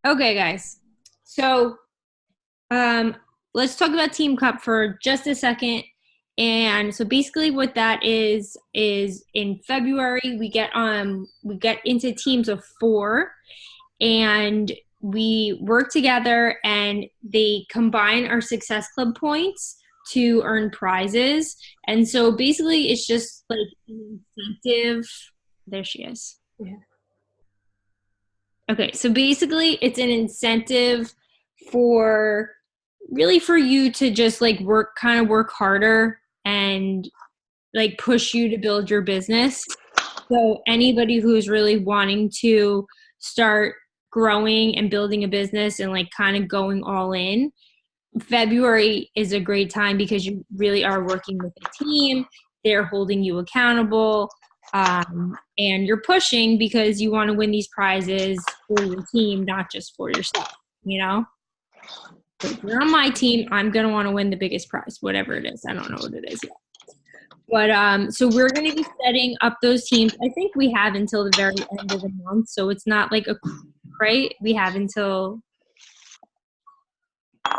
Okay, guys. So, um, let's talk about Team Cup for just a second. And so basically what that is in February we get into teams of 4 and we work together and they combine our Success Club points to earn prizes. And so basically it's just like an incentive. There she is. Yeah. Okay, so basically it's an incentive for really for you to just like work harder and like push you to build your business. So anybody who's really wanting to start growing and building a business and like kind of going all in, February is a great time because you really are working with a team. They're holding you accountable. And you're pushing because you want to win these prizes for your team, not just for yourself, you know? So if you're on my team, I'm going to want to win the biggest prize, whatever it is. I don't know what it is yet. But so we're going to be setting up those teams. I think we have until the very end of the month. So it's not like right? We have until,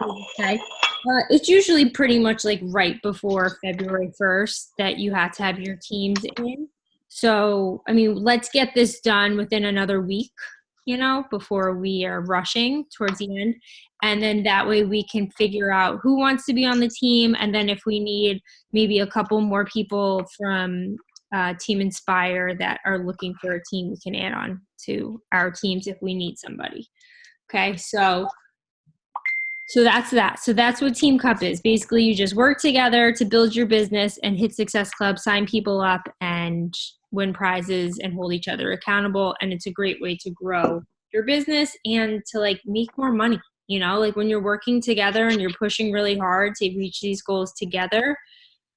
okay. It's usually pretty much like right before February 1st that you have to have your teams in. So, I mean, let's get this done within another week, before we are rushing towards the end. And then that way we can figure out who wants to be on the team. And then if we need maybe a couple more people from Team Inspire that are looking for a team, we can add on to our teams if we need somebody. Okay, so that's that. So that's what Team Cup is. Basically, you just work together to build your business and hit Success Club, sign people up, and win prizes and hold each other accountable. And it's a great way to grow your business and to like make more money. Like when you're working together and you're pushing really hard to reach these goals together,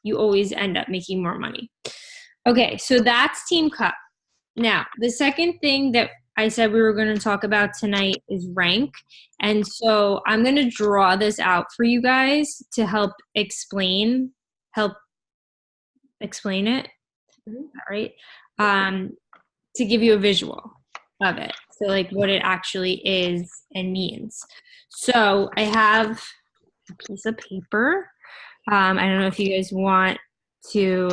you always end up making more money. Okay, so that's Team Cup. Now, the second thing that I said we were going to talk about tonight is rank. And so I'm going to draw this out for you guys to help explain it. All right. To give you a visual of it. So like what it actually is and means. So I have a piece of paper. I don't know if you guys want to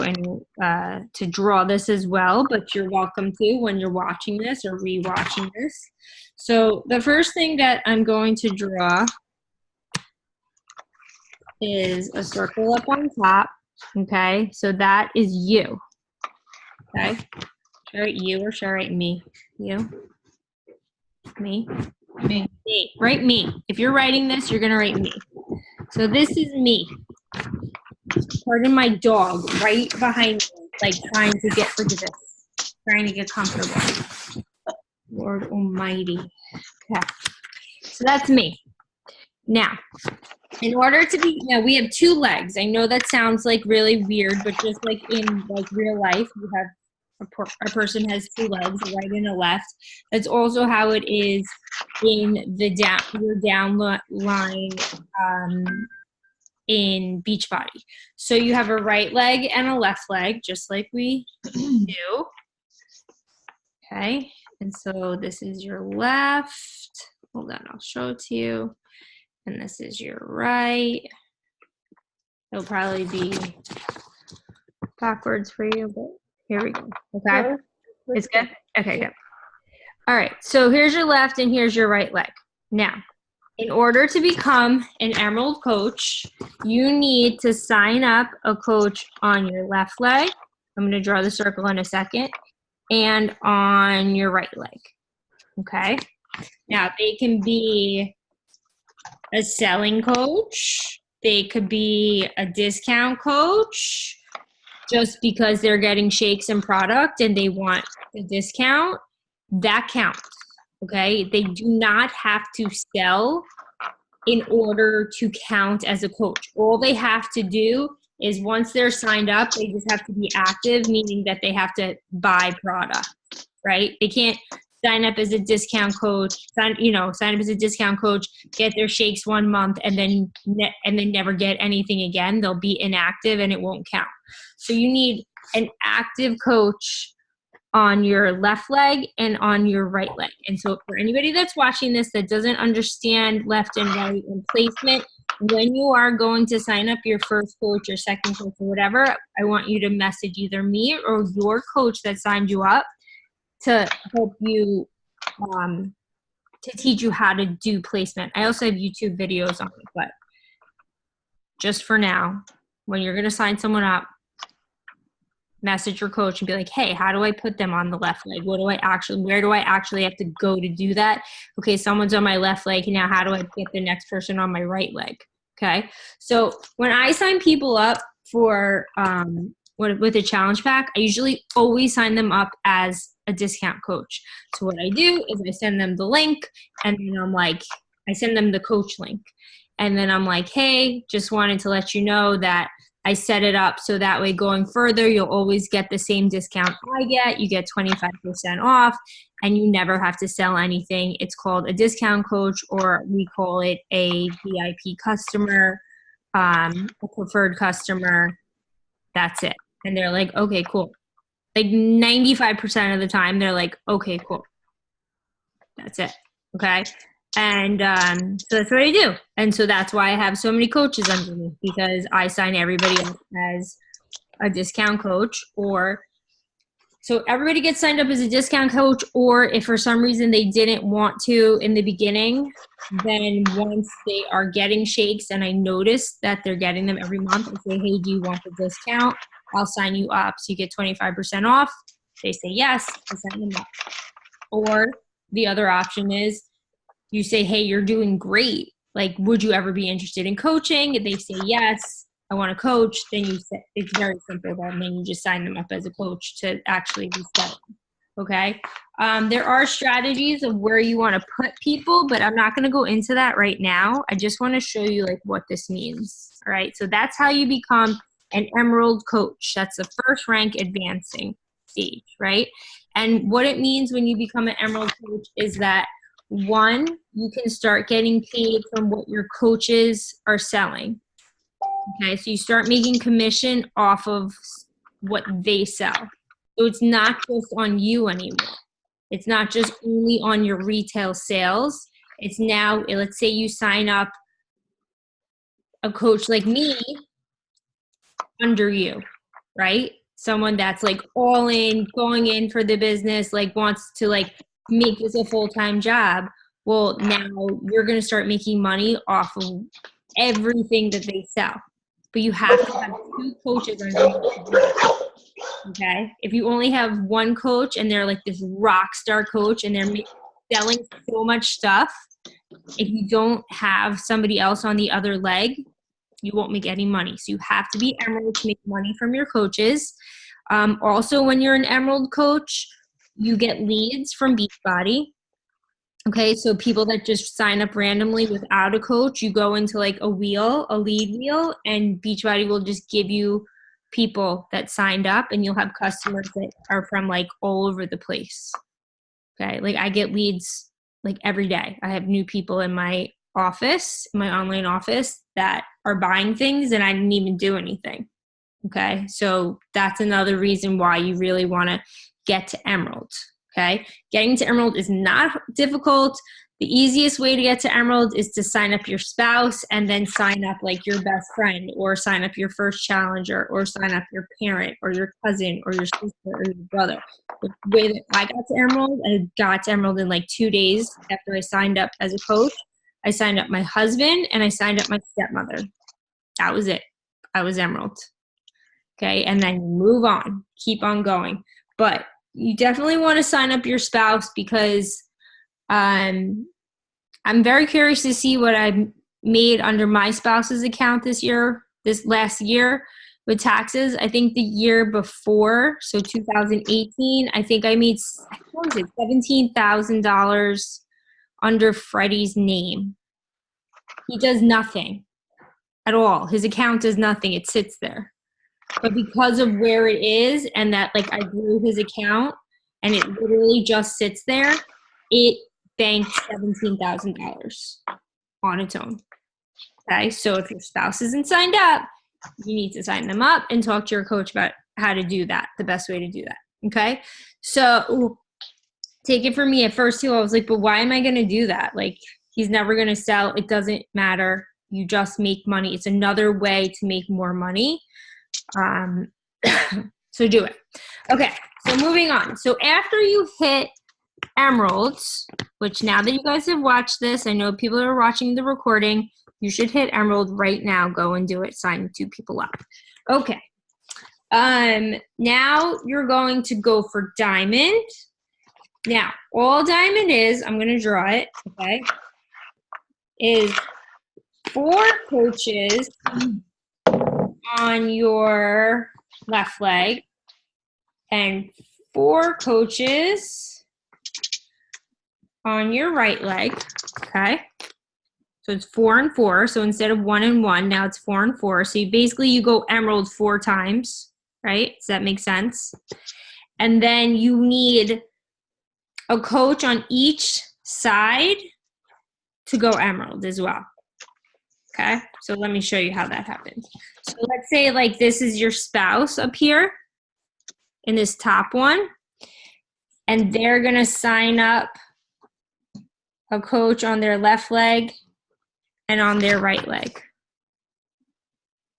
draw this as well, but you're welcome to when you're watching this or rewatching this. So the first thing that I'm going to draw is a circle up on top. Okay, so that is you. Okay, should I write you or should I write me? You? Me? Me. Me. Write me. If you're writing this, you're gonna write me. So this is me. Pardon my dog right behind me, like trying to get rid of this, trying to get comfortable. Lord Almighty. Okay. So that's me. Now, in order to be, we have 2 legs. I know that sounds like really weird, but just like in like real life, you have a person has 2 legs, a right and a left. That's also how it is in your down line in Beachbody. So you have a right leg and a left leg, just like we do. Okay, and so this is your left. Hold on, I'll show it to you. And this is your right. It'll probably be backwards for you, but here we go. Okay, it's good? Okay, good. All right, so here's your left and here's your right leg. Now, in order to become an Emerald coach, you need to sign up a coach on your left leg. I'm going to draw the circle in a second. And on your right leg. Okay? Now, they can be a selling coach. They could be a discount coach just because they're getting shakes and product and they want a discount. That counts. Okay? They do not have to sell in order to count as a coach. All they have to do is once they're signed up, they just have to be active, meaning that they have to buy product, right? They can't sign up as a discount coach, sign up as a discount coach, get their shakes 1 month and then never get anything again. They'll be inactive and it won't count. So you need an active coach on your left leg and on your right leg. And so for anybody that's watching this that doesn't understand left and right and placement, when you are going to sign up your first coach or second coach or whatever, I want you to message either me or your coach that signed you up to help you, to teach you how to do placement. I also have YouTube videos on it, but just for now, when you're going to sign someone up, message your coach and be like, hey, how do I put them on the left leg? Where do I actually have to go to do that? Okay, someone's on my left leg. Now how do I get the next person on my right leg? Okay. So when I sign people up for, with a challenge pack, I usually always sign them up as a discount coach. So what I do is I send them the link and then I send them the coach link. And then I'm like, hey, just wanted to let you know that I set it up so that way going further, you'll always get the same discount I get. You get 25% off and you never have to sell anything. It's called a discount coach, or we call it a VIP customer, a preferred customer. That's it. And they're like, okay, cool. Like 95% of the time, they're like, okay, cool. That's it. Okay. And so that's what I do. And so that's why I have so many coaches under me, because I sign everybody up as a discount coach. Or so everybody gets signed up as a discount coach, or if for some reason they didn't want to in the beginning, then once they are getting shakes and I notice that they're getting them every month, I say, hey, do you want the discount? I'll sign you up so you get 25% off. They say yes, I sign them up. Or the other option is, you say, hey, you're doing great. Like, would you ever be interested in coaching? And they say, yes, I want to coach. Then you say, it's very simple. Then you just sign them up as a coach to actually be selling. Okay. There are strategies of where you want to put people, but I'm not going to go into that right now. I just want to show you like what this means. All right. So that's how you become an Emerald coach. That's the first rank advancing stage, right? And what it means when you become an Emerald coach is that, one, you can start getting paid from what your coaches are selling. Okay, so you start making commission off of what they sell. So it's not just on you anymore. It's not just only on your retail sales. It's now, let's say you sign up a coach like me under you, right? Someone that's like all in, going in for the business, like wants to like make this a full-time job. Well, now you're going to start making money off of everything that they sell. But you have to have two coaches under you. Okay? If you only have one coach and they're like this rock star coach and they're selling so much stuff, if you don't have somebody else on the other leg, you won't make any money. So you have to be Emerald to make money from your coaches. Also, when you're an Emerald coach, you get leads from Beachbody. Okay, so people that just sign up randomly without a coach, you go into like a lead wheel, and Beachbody will just give you people that signed up, and you'll have customers that are from like all over the place. Okay, like I get leads like every day. I have new people in my office, my online office, that are buying things and I didn't even do anything. Okay, so that's another reason why you really want to get to Emerald. Okay, getting to Emerald is not difficult. The easiest way to get to Emerald is to sign up your spouse and then sign up like your best friend, or sign up your first challenger, or sign up your parent or your cousin or your sister or your brother. The way that I got to Emerald, I got to Emerald in like 2 days after I signed up as a coach. I signed up my husband and I signed up my stepmother. That was it. I was Emerald. Okay, and then move on, keep on going. But you definitely want to sign up your spouse, because I'm very curious to see what I've made under my spouse's account this last year with taxes. I think the year before, so 2018, I think I made, what was it, $17,000 under Freddie's name. He does nothing at all. His account does nothing. It sits there. But because of where it is, and that like I grew his account and it literally just sits there, it banked $17,000 on its own. Okay, so if your spouse isn't signed up, you need to sign them up and talk to your coach about how to do that, the best way to do that. Okay. So take it from me, at first too, I was like, but why am I going to do that? Like, he's never going to sell. It doesn't matter. You just make money. It's another way to make more money. So do it. Okay. So moving on. So after you hit emeralds, which now that you guys have watched this, I know people are watching the recording, you should hit emerald right now. Go and do it. Sign 2 people up. Okay. Now you're going to go for diamond. Now, all diamond is, I'm going to draw it, okay, is 4 coaches on your left leg and 4 coaches on your right leg, okay? So it's 4 and 4. So instead of 1 and 1, now it's 4 and 4. So you go emerald 4 times, right? Does that make sense? And then you need a coach on each side to go emerald as well. Okay, so let me show you how that happens. So let's say like this is your spouse up here in this top one, and they're gonna sign up a coach on their left leg and on their right leg.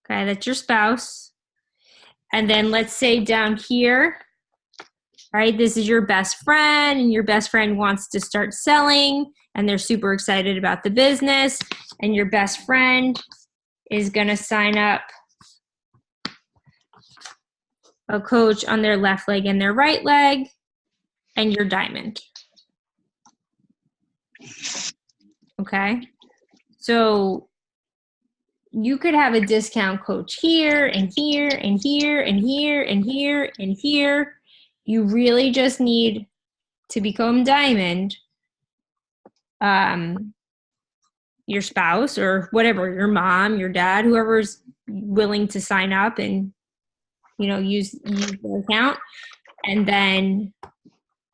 Okay, that's your spouse. And then let's say down here, right, this is your best friend, and your best friend wants to start selling, and they're super excited about the business, and your best friend is going to sign up a coach on their left leg and their right leg, and your diamond. Okay? So you could have a discount coach here, and here, and here, and here, and here, and here. You really just need to become diamond, your spouse or whatever, your mom, your dad, whoever's willing to sign up and, you know, use the account, and then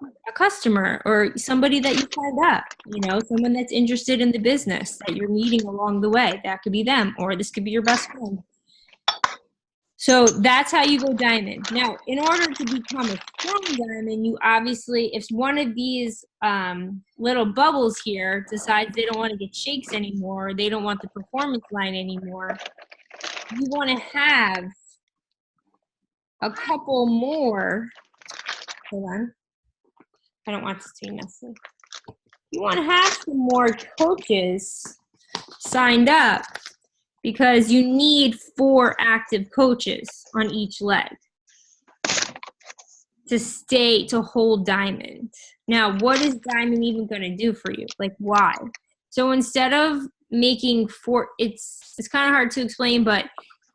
a customer or somebody that you signed up, you know, someone that's interested in the business that you're meeting along the way. That could be them, or this could be your best friend. So that's how you go diamond. Now, in order to become a strong diamond, you obviously, if one of these little bubbles here decides they don't want to get shakes anymore, or they don't want the performance line anymore, you want to have a couple more. Hold on. I don't want this to be messy. You want to have some more coaches signed up, because you need 4 active coaches on each leg to hold diamond. Now, what is diamond even going to do for you? Like, why? So instead of making it's kind of hard to explain, but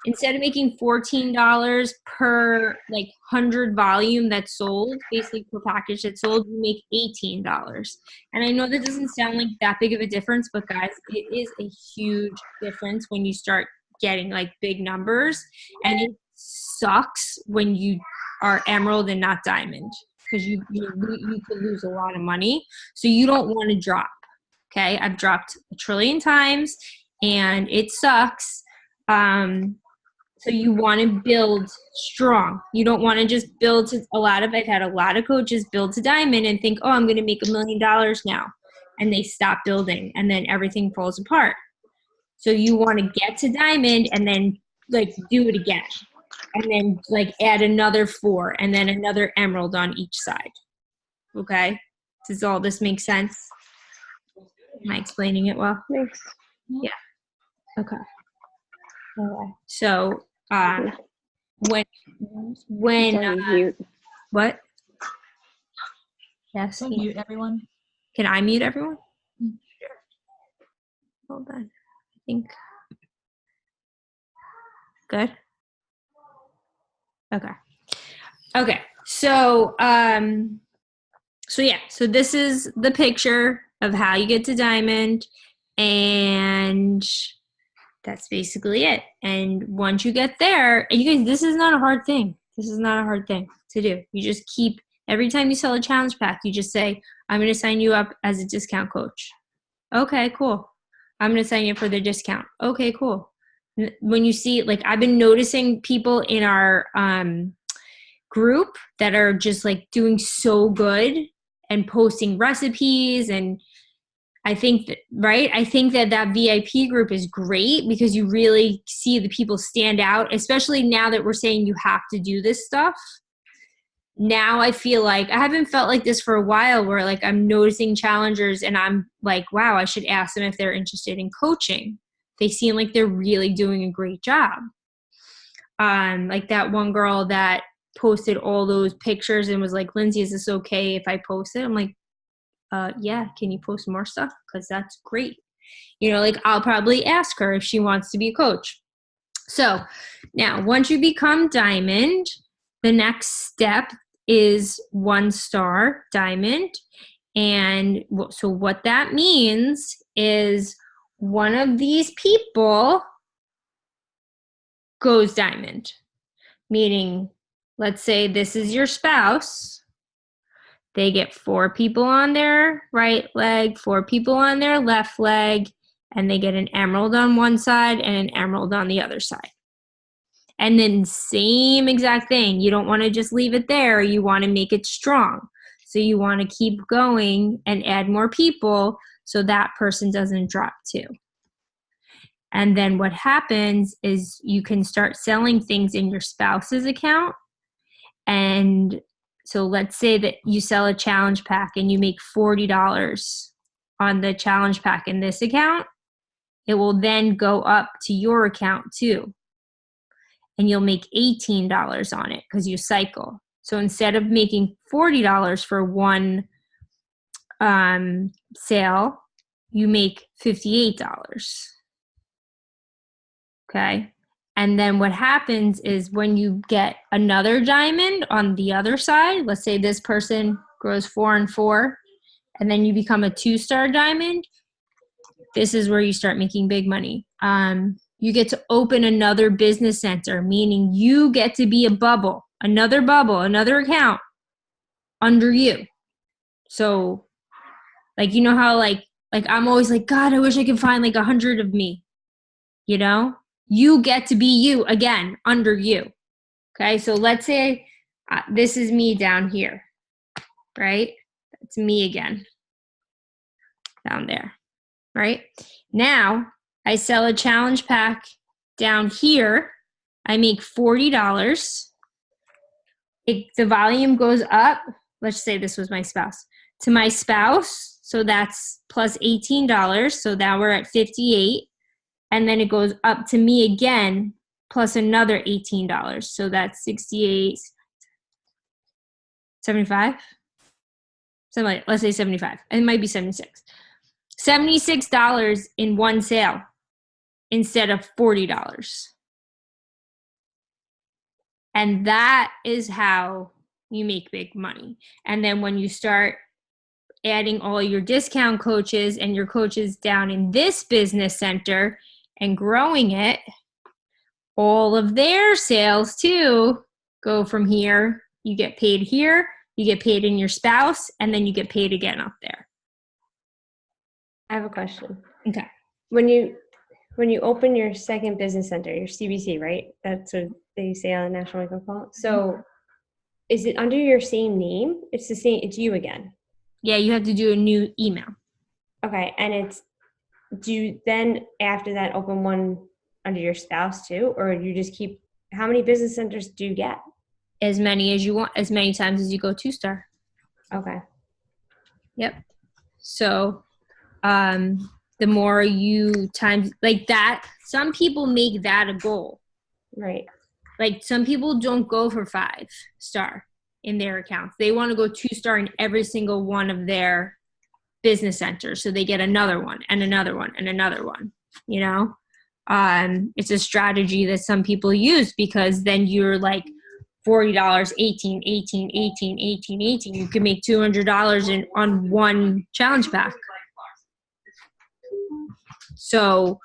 instead of making $14 per like 100 volume that's sold, basically per package that's sold, you make $18. And I know that doesn't sound like that big of a difference, but guys, it is a huge difference when you start getting like big numbers. And it sucks when you are emerald and not diamond, because you could lose a lot of money. So you don't want to drop. Okay, I've dropped a trillion times and it sucks. So you want to build strong. You don't want to just build to I've had a lot of coaches build to diamond and think, oh, I'm going to make $1 million now. And they stop building and then everything falls apart. So you want to get to diamond and then like do it again. And then like add another 4 and then another emerald on each side. Okay? Does all this make sense? Am I explaining it well? Thanks. Yeah. Okay. So, when mute. What? Yes. Can I mute everyone? Can I mute everyone? Sure. Hold on. I think. Good. Okay. Okay. So, so this is the picture of how you get to diamond, and that's basically it. And once you get there, and you guys, this is not a hard thing. This is not a hard thing to do. You just keep, every time you sell a challenge pack, you just say, I'm going to sign you up as a discount coach. Okay, cool. I'm going to sign you up for the discount. Okay, cool. When you see, like, I've been noticing people in our group that are just like doing so good and posting recipes. And I think that, right? I think that VIP group is great because you really see the people stand out, especially now that we're saying you have to do this stuff. Now I feel like I haven't felt like this for a while, where like I'm noticing challengers and I'm like, wow, I should ask them if they're interested in coaching. They seem like they're really doing a great job. Like that one girl that posted all those pictures and was like, Lindsay, is this okay if I post it? I'm like, yeah, can you post more stuff? Because that's great. You know, like I'll probably ask her if she wants to be a coach. So now once you become diamond, the next step is 1-star diamond. And so what that means is one of these people goes diamond, meaning let's say this is your spouse. They get 4 people on their right leg, 4 people on their left leg, and they get an emerald on one side and an emerald on the other side. And then same exact thing. You don't want to just leave it there. You want to make it strong. So you want to keep going and add more people so that person doesn't drop too. And then what happens is you can start selling things in your spouse's account. And so let's say that you sell a challenge pack and you make $40 on the challenge pack in this account. It will then go up to your account too. And you'll make $18 on it because you cycle. So instead of making $40 for one sale, you make $58. Okay. And then what happens is when you get another diamond on the other side, let's say this person grows 4 and 4, and then you become a 2-star diamond, this is where you start making big money. You get to open another business center, meaning you get to be a bubble, another account under you. So like, you know how like I'm always like, God, I wish I could find like 100 of me, you know? You get to be you again under you. Okay. So let's say this is me down here, right? That's me again down there, right? Now I sell a challenge pack down here. I make $40. The volume goes up. Let's say this was my spouse. To my spouse, so that's plus $18. So now we're at $58. And then it goes up to me again, plus another $18. So that's $68, $75? Something like, let's say $75. It might be $76. $76 in one sale instead of $40. And that is how you make big money. And then when you start adding all your discount coaches and your coaches down in this business center and growing it, all of their sales too go from here. You get paid here, you get paid in your spouse, and then you get paid again up there. I have a question. Okay. When you open your second business center, your CBC, right? That's what they say on the National Wake Up Call. So is it under your same name? It's the same, it's you again. Yeah, you have to do a new email. Okay. And do you then after that open one under your spouse too? Or you just keep, how many business centers do you get? As many as you want, as many times as you go 2-star. Okay. Yep. So the more you times like that, some people make that a goal. Right. Like some people don't go for 5-star in their accounts. They want to go 2-star in every single one of their business centers. So they get another one and another one and another one, you know? It's a strategy that some people use because then you're like $40, 18. You can make $200 on one challenge pack. So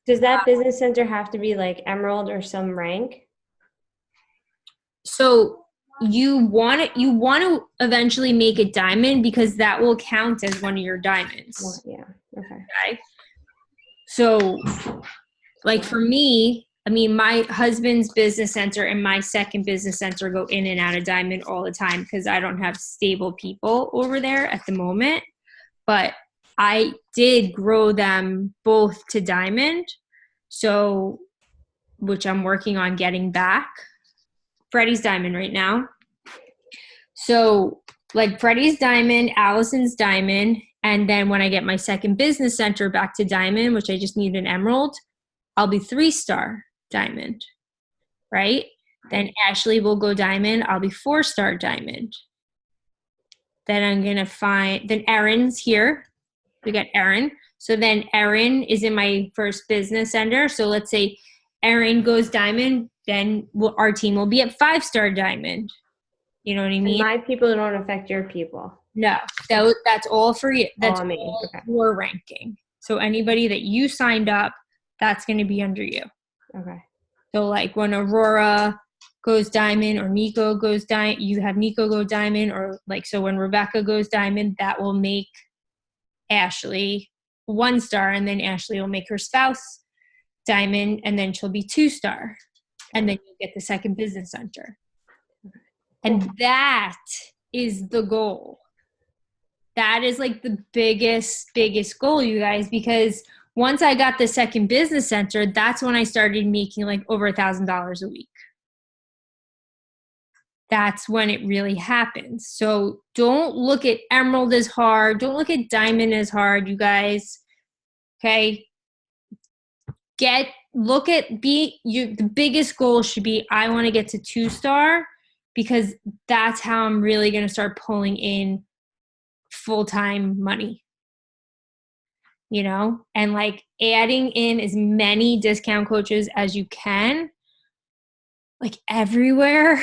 does that business center have to be like emerald or some rank? So you want to eventually make it diamond because that will count as one of your diamonds. Well, yeah. Okay. So like for me, I mean, my husband's business center and my second business center go in and out of Diamond all the time because I don't have stable people over there at the moment. But I did grow them both to Diamond, so which I'm working on getting back. Freddie's Diamond right now. So like Freddie's Diamond, Allison's Diamond, and then when I get my second business center back to Diamond, which I just need an Emerald, I'll be 3-star Diamond, right? Then Ashley will go Diamond. I'll be 4-star Diamond. Then I'm going to then Erin's here. We got Erin. So then Erin is in my first business center. So let's say Erin goes Diamond, then our team will be at 5-star Diamond. You know what I mean? And my people don't affect your people. No, that's all for you. That's all me. all Okay. your ranking. So anybody that you signed up, that's going to be under you. Okay. So like when Aurora goes Diamond or Nico goes Diamond, you have Nico go Diamond, or like, so when Rebecca goes Diamond, that will make Ashley 1-star, and then Ashley will make her spouse Diamond, and then she'll be 2-star, and then you'll get the second business center. And that is the goal. That is like the biggest goal, you guys, because once I got the second business center, that's when I started making like over $1,000 a week. That's when it really happens. So don't look at Emerald as hard. Don't look at Diamond as hard, you guys. Okay? The biggest goal should be, I want to get to 2-star, because that's how I'm really going to start pulling in full-time money. You know, and like adding in as many discount coaches as you can, like everywhere.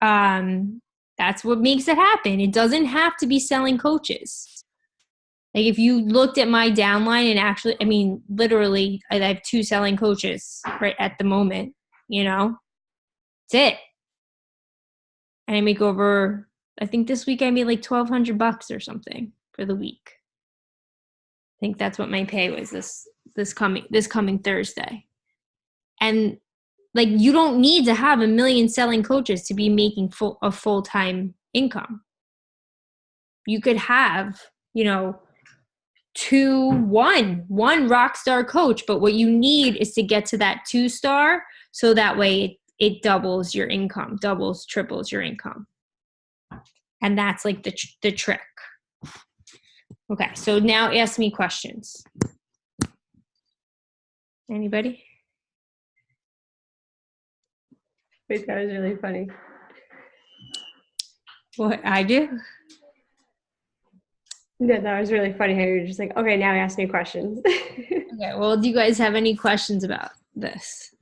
That's what makes it happen. It doesn't have to be selling coaches. Like if you looked at my downline, and actually, I mean, literally, I have 2 selling coaches right at the moment, you know, that's it. And I make over, I think this week I made like $1,200 or something for the week. I think that's what my pay was this coming Thursday. And like, you don't need to have 1 million selling coaches to be making a full-time income. You could have, you know, one rock star coach, but what you need is to get to that 2-star, so that way it doubles your income, triples your income. And that's like the trick. Okay, so now ask me questions. Anybody? Wait, that was really funny. What I do? Yeah, that was really funny how you're just like, okay, now ask me questions. Okay, well, do you guys have any questions about this?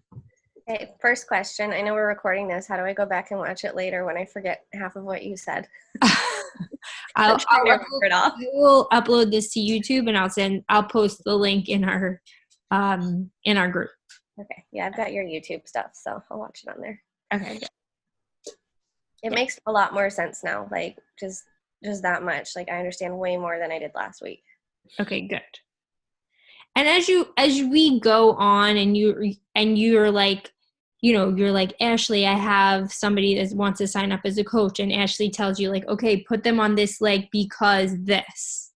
Okay, first question. I know we're recording this. How do I go back and watch it later when I forget half of what you said? I will upload this to YouTube, and I'll post the link in our group. Okay. Yeah, I've got your YouTube stuff, so I'll watch it on there. Okay. It makes a lot more sense now. Like just that much. Like I understand way more than I did last week. Okay, good. And as we go on, and you're like, you know, you're like, Ashley, I have somebody that wants to sign up as a coach, and Ashley tells you like, okay, put them on this leg because this.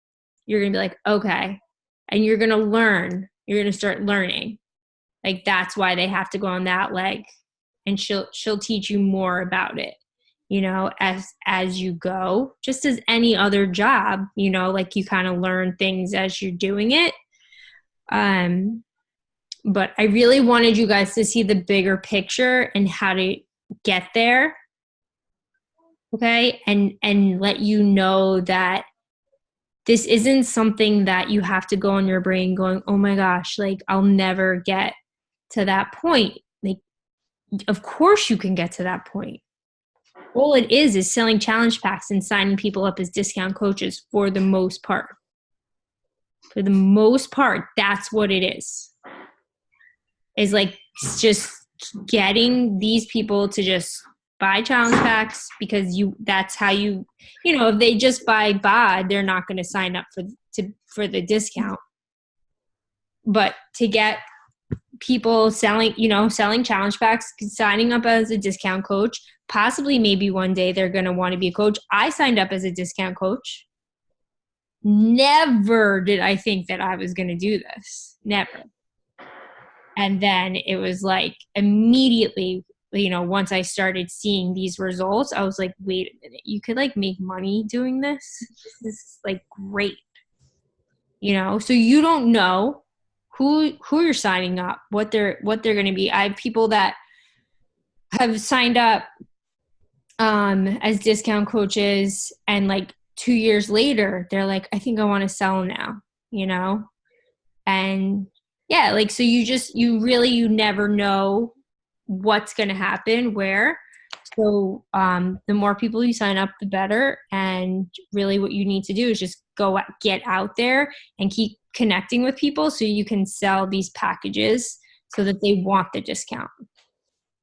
You're gonna be like, okay, and you're gonna learn. You're gonna start learning. Like that's why they have to go on that leg, and she'll teach you more about it, you know, as you go, just as any other job, you know, like you kind of learn things as you're doing it. But I really wanted you guys to see the bigger picture and how to get there. Okay. And let you know that this isn't something that you have to go on your brain going, oh my gosh, like I'll never get to that point. Like, of course you can get to that point. All it is selling challenge packs and signing people up as discount coaches for the most part. For the most part, that's what it is. Is like just getting these people to just buy challenge packs, because that's how you know, if they just buy BOD, they're not going to sign up for the discount. But to get people selling challenge packs, signing up as a discount coach. Possibly maybe one day they're going to want to be a coach. I signed up as a discount coach. Never did I think that I was going to do this. Never. And then it was like immediately, once I started seeing these results, I was like, wait a minute, you could like make money doing this? This is like great. So you don't know who you're signing up, what they're going to be. I have people that have signed up as discount coaches, and like 2 years later, they're like, I think I want to sell now, and yeah, like, so you never know what's going to happen where. So the more people you sign up, the better. And really what you need to do is just get out there and keep connecting with people so you can sell these packages so that they want the discount.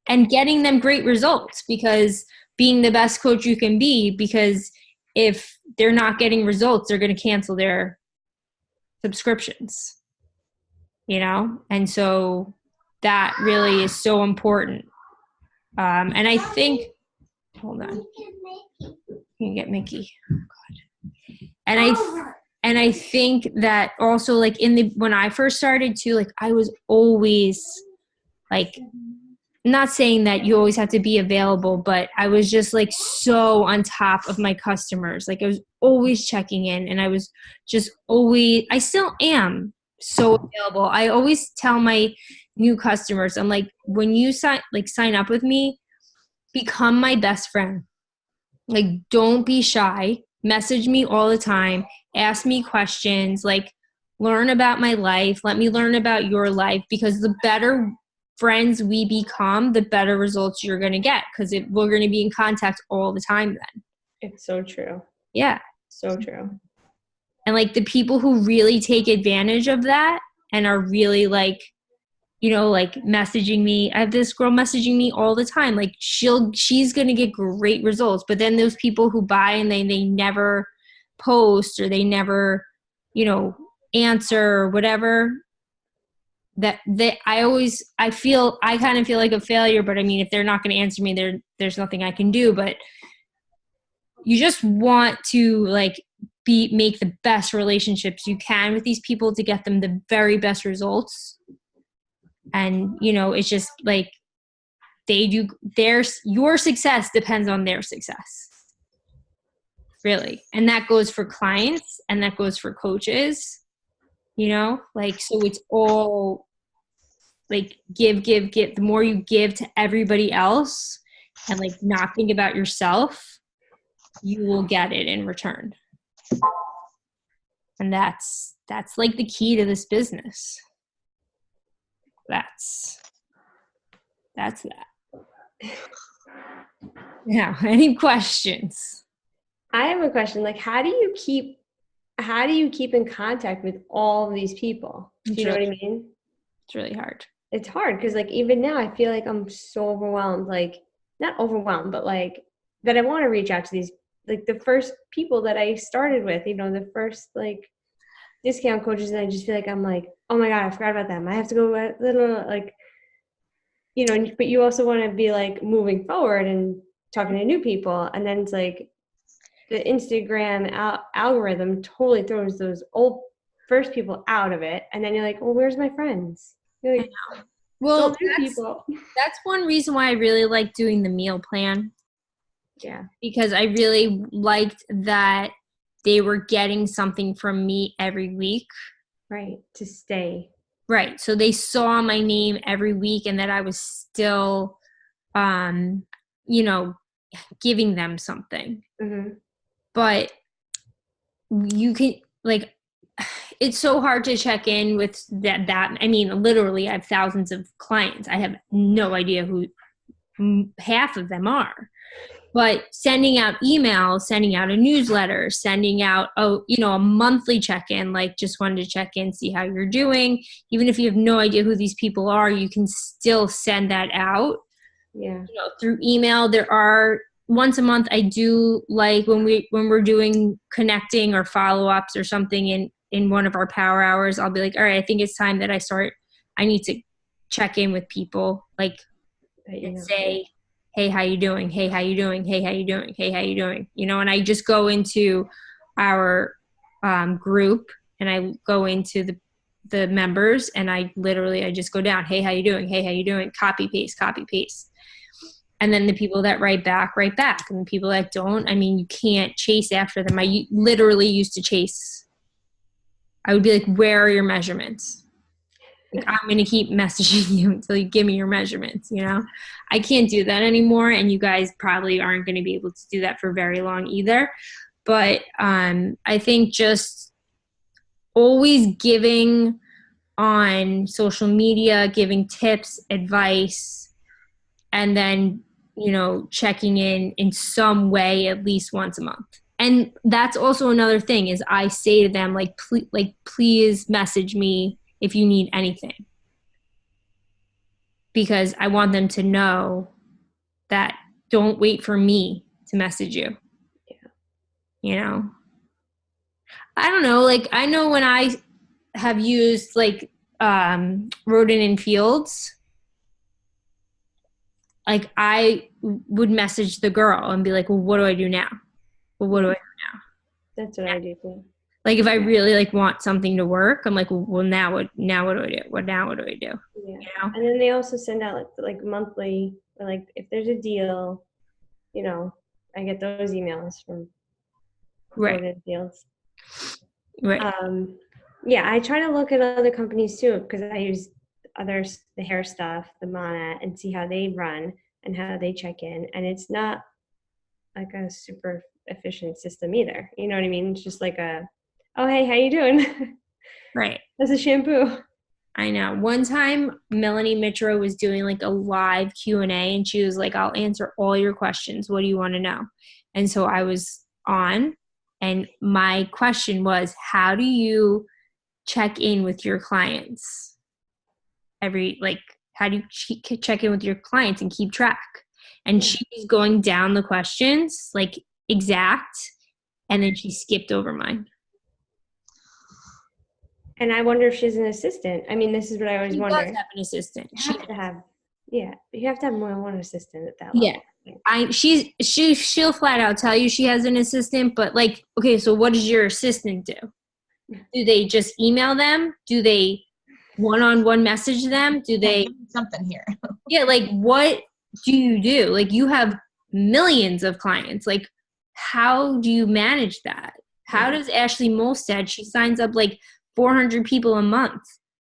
And getting them great results, because being the best coach you can be, because if they're not getting results, they're going to cancel their subscriptions, and so that really is so important. And I think, hold on, you can get Mickey. Oh, God. And I think that also, like, when I first started too, like, I was always like, not saying that you always have to be available, but I was just like so on top of my customers. Like, I was always checking in, and I was just I still am so available. I always tell my new customers, I'm like, when you sign up with me, become my best friend. Like, don't be shy. Message me all the time. Ask me questions. Like, learn about my life. Let me learn about your life, because the better friends we become, the better results you're going to get, because we're going to be in contact all the time then. It's so true. Yeah. So true. And like, the people who really take advantage of that and are really like, like messaging me. I have this girl messaging me all the time. Like, she's going to get great results. But then those people who buy and they never post, or they never, answer or whatever, I kind of feel like a failure. But I mean, if they're not going to answer me, there's nothing I can do. But you just want to like make the best relationships you can with these people to get them the very best results. And, it's just like, your success depends on their success, really. And that goes for clients, and that goes for coaches, like, so it's all like give. The more you give to everybody else and like not think about yourself, you will get it in return. And that's like the key to this business. That's that. Now, any questions? I have a question. Like, how do you keep in contact with all of these people? Do you know what I mean? It's really hard. It's hard because, like, even now I feel like I'm so overwhelmed. Like, not overwhelmed, but like that I want to reach out to these, like, the first people that I started with, the first like discount coaches, and I just feel like I'm like, oh my God, I forgot about them. I have to go like, but you also want to be like moving forward and talking to new people. And then it's like the Instagram algorithm totally throws those old first people out of it. And then you're like, well, where's my friends? You're like, well, that's one reason why I really like doing the meal plan. Yeah. Because I really liked that they were getting something from me every week. Right. To stay. Right. So they saw my name every week, and that I was still, giving them something. Mm-hmm. But you can, like, it's so hard to check in with that. I mean, literally, I have thousands of clients. I have no idea who half of them are. But sending out emails, sending out a newsletter, sending out, a monthly check-in, like, just wanted to check in, see how you're doing. Even if you have no idea who these people are, you can still send that out. Yeah. Through email. There are, once a month, I do, like, when we're doing connecting or follow-ups or something in one of our power hours, I'll be like, all right, I think it's time that I need to check in with people, like, and say, hey, how you doing? Hey, how you doing? Hey, how you doing? Hey, how you doing? You know, and I just go into our group, and I go into the members, and I just go down, hey, how you doing? Hey, how you doing? Copy, paste, copy, paste. And then the people that write back. And the people that don't, I mean, you can't chase after them. I literally used to chase. I would be like, where are your measurements? Like, I'm going to keep messaging you until you give me your measurements, you know? I can't do that anymore, and you guys probably aren't going to be able to do that for very long either. But I think just always giving on social media, giving tips, advice, and then, you know, checking in some way at least once a month. And that's also another thing is I say to them, like, please message me if you need anything. Because I want them to know that don't wait for me to message you. Yeah. You know? I don't know, like, I know when I have used, like, Rodent and Fields, like, I would message the girl and be like, well, what do I do now? Well, what do I do now? That's what I do too. Like, if I really, like, want something to work, I'm like, well, now what do I do? What do I do? Yeah. You know? And then they also send out like monthly, or like if there's a deal, you know, I get those emails from Right. Golden Fields. Right. Yeah, I try to look at other companies too, because I use others, the hair stuff, the Mana, and see how they run and how they check in. And it's not like a super efficient system either. You know what I mean? It's just like oh, hey, how you doing? Right. That's a shampoo. I know. One time, Melanie Mitro was doing like a live Q&A, and she was like, I'll answer all your questions. What do you want to know? And so I was on, and my question was, how do you check in with your clients? How do you check in with your clients and keep track? And she was going down the questions, like, exact, and then she skipped over mine. And I wonder if she's an assistant. I mean, this is what I always wonder. She does have an assistant. You have to have more than one assistant at that level. Yeah. She'll flat out tell you she has an assistant, but, like, okay, so what does your assistant do? Do they just email them? Do they one-on-one message them? Do they something here? Yeah, like, what do you do? Like, you have millions of clients. Like, how do you manage that? How does Ashley Molstad, she signs up like 400 people a month.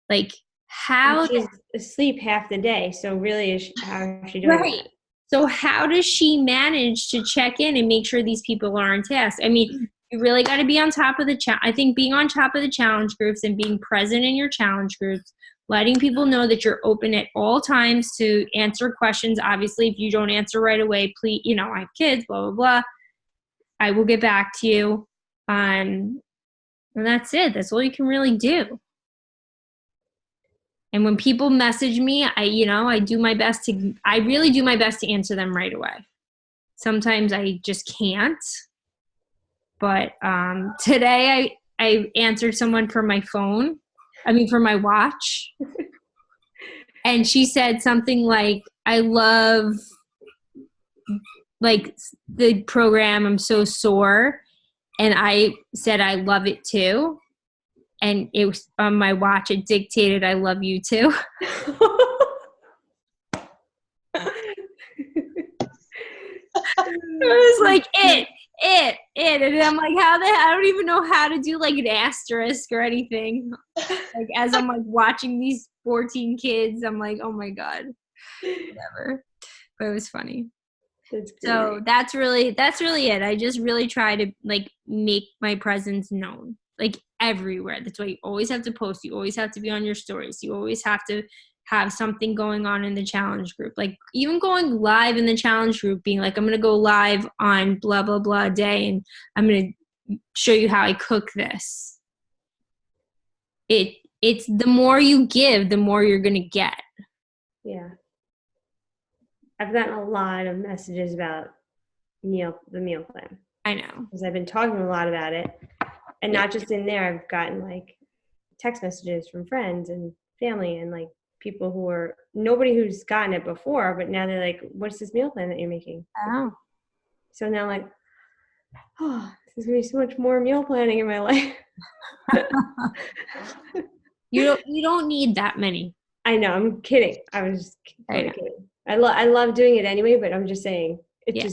Like, how? And she's asleep half the day, so really, how is she doing that? So how does she manage to check in and make sure these people are on task? I mean, you really got to be on top of the I think being on top of the challenge groups and being present in your challenge groups, letting people know that you're open at all times to answer questions. Obviously, if you don't answer right away, please, you know, I have kids, blah, blah, blah. I will get back to you. And that's it. That's all you can really do. And when people message me, I really do my best to answer them right away. Sometimes I just can't. But today I answered someone from my watch. And she said something like, I love, like, the program. I'm so sore. And I said, I love it too. And it was on my watch. It dictated, I love you too. It was like, it. And I'm like, I don't even know how to do, like, an asterisk or anything. Like, as I'm, like, watching these 14 kids, I'm like, oh my God, whatever. But it was funny. So that's really it. I just really try to, like, make my presence known, like, everywhere. That's why you always have to post. You always have to be on your stories. You always have to have something going on in the challenge group. Like, even going live in the challenge group, being like, I'm going to go live on blah, blah, blah day, and I'm going to show you how I cook this. It's the more you give, the more you're going to get. Yeah. I've gotten a lot of messages about the meal plan. I know. Because I've been talking a lot about it. And not just in there, I've gotten, like, text messages from friends and family and, like, people nobody who's gotten it before, but now they're like, what's this meal plan that you're making? Oh. So now like, oh, there's gonna be so much more meal planning in my life. You don't need that many. I know, I'm kidding. I was just I know. kidding. I love doing it anyway, but I'm just saying it Yeah.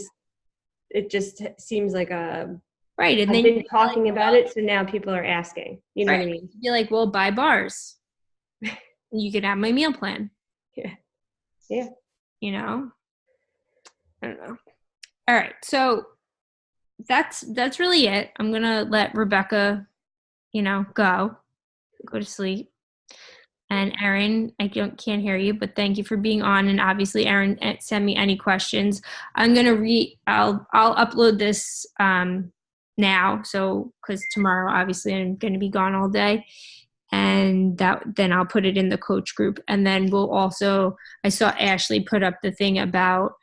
just seems like Right. And I've then been talking about it, so now people are asking. You know what I mean? Be like, well, buy bars. You can have my meal plan. Yeah. Yeah. You know? I don't know. All right. So that's really it. I'm gonna let Rebecca, go to sleep. And Erin, I can't hear you, but thank you for being on. And obviously, Erin, send me any questions. I'm gonna I'll upload this now, so because tomorrow, obviously, I'm gonna be gone all day, and then I'll put it in the coach group, and then we'll also. I saw Ashley put up the thing about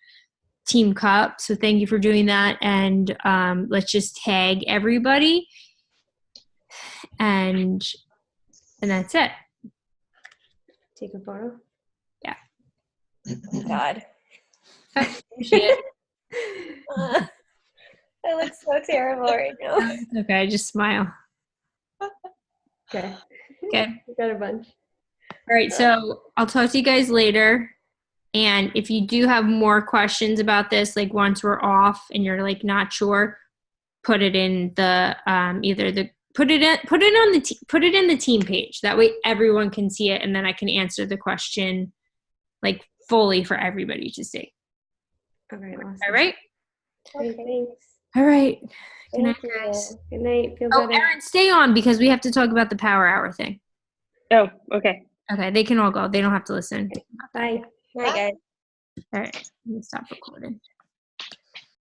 Team Cup, so thank you for doing that, and let's just tag everybody, and that's it. Take a photo. Yeah. God. Shit. I look so terrible right now. Okay, just smile. Okay. Okay. We got a bunch. All right, so I'll talk to you guys later. And if you do have more questions about this, like once we're off and you're like not sure, put it in the put it in the team page. That way everyone can see it, and then I can answer the question like fully for everybody to see. Okay, awesome. All right. Okay, thanks. All right. Good Thank night, you. guys. Good night. Feel Oh, better. Erin, stay on because we have to talk about the power hour thing. Oh, okay. Okay, they can all go. They don't have to listen. Bye. Night, guys. All right, let me stop recording.